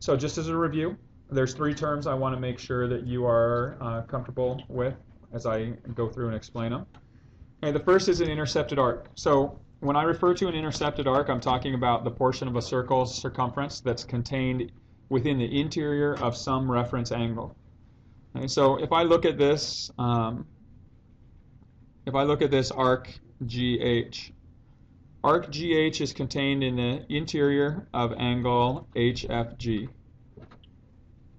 So just as a review, there's three terms I want to make sure that you are comfortable with as I go through and explain them. Okay, the first is an intercepted arc. So when I refer to an intercepted arc, I'm talking about the portion of a circle's circumference that's contained within the interior of some reference angle. Okay, so if I look at this, arc GH, arc GH is contained in the interior of angle HFG.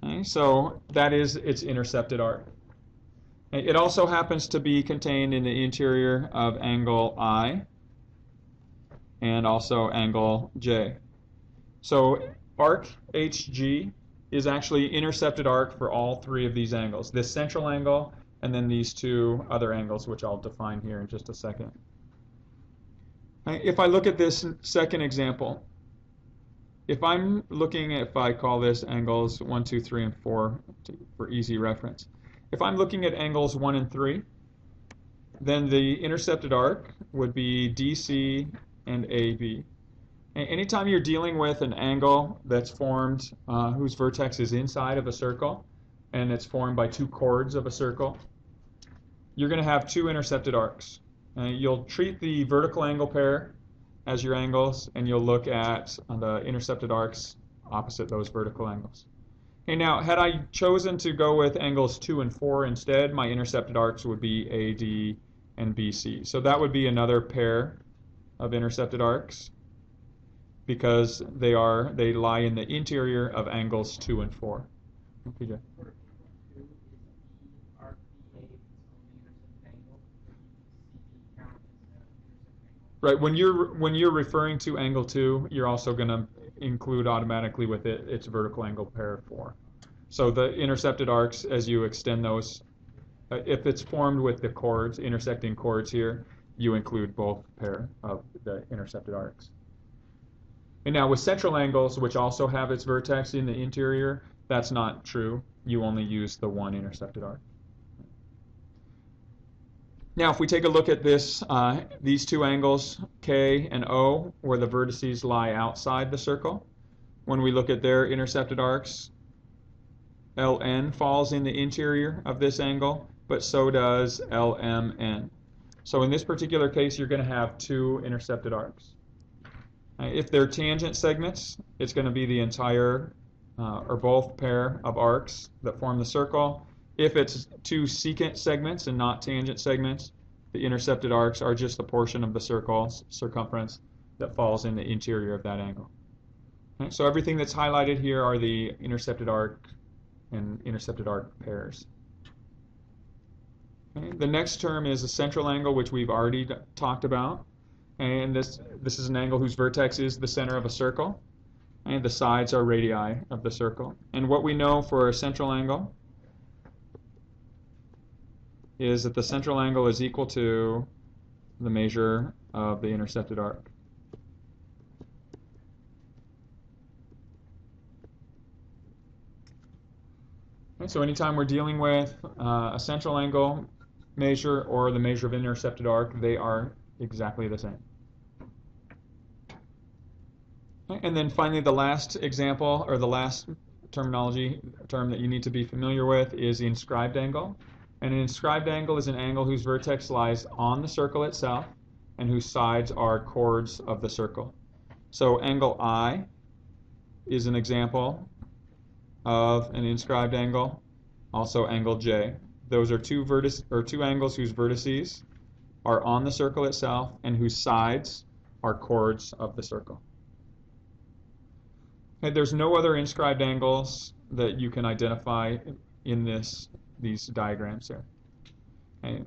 Okay, so that is its intercepted arc. It also happens to be contained in the interior of angle I and also angle J. So arc HG is actually intercepted arc for all three of these angles, this central angle and then these two other angles, which I'll define here in just a second. If I look at this second example, if I call this angles 1, 2, 3, and 4 for easy reference. If I'm looking at angles 1 and 3, then the intercepted arc would be DC and AB. Anytime you're dealing with an angle that's formed, whose vertex is inside of a circle, and it's formed by two chords of a circle, you're going to have two intercepted arcs. You'll treat the vertical angle pair as your angles, and you'll look at the intercepted arcs opposite those vertical angles. Okay, now, had I chosen to go with angles 2 and 4 instead, my intercepted arcs would be AD and BC. So that would be another pair of intercepted arcs because they lie in the interior of angles 2 and 4. Okay, right, when you're referring to angle 2, you're also going to include automatically with it its vertical angle pair 4. So the intercepted arcs, as you extend those, if it's formed with the chords, intersecting chords here, you include both pair of the intercepted arcs. And now with central angles, which also have its vertex in the interior, that's not true. You only use the one intercepted arc. Now, if we take a look at these two angles, K and O, where the vertices lie outside the circle, when we look at their intercepted arcs, LN falls in the interior of this angle, but so does LMN. So in this particular case, you're going to have two intercepted arcs. If they're tangent segments, it's going to be the entire or both pair of arcs that form the circle. If it's two secant segments and not tangent segments, the intercepted arcs are just the portion of the circle's circumference that falls in the interior of that angle. Okay, so everything that's highlighted here are the intercepted arc and intercepted arc pairs. Okay, the next term is a central angle, which we've already talked about. And this is an angle whose vertex is the center of a circle, and the sides are radii of the circle. And what we know for a central angle is that the central angle is equal to the measure of the intercepted arc. Okay, so anytime we're dealing with a central angle measure or the measure of intercepted arc, they are exactly the same. Okay, and then finally the last example, or the last term that you need to be familiar with is the inscribed angle. And an inscribed angle is an angle whose vertex lies on the circle itself and whose sides are chords of the circle. So angle I is an example of an inscribed angle, also angle J. Those are two angles whose vertices are on the circle itself and whose sides are chords of the circle. Okay, there's no other inscribed angles that you can identify in these diagrams here. Okay.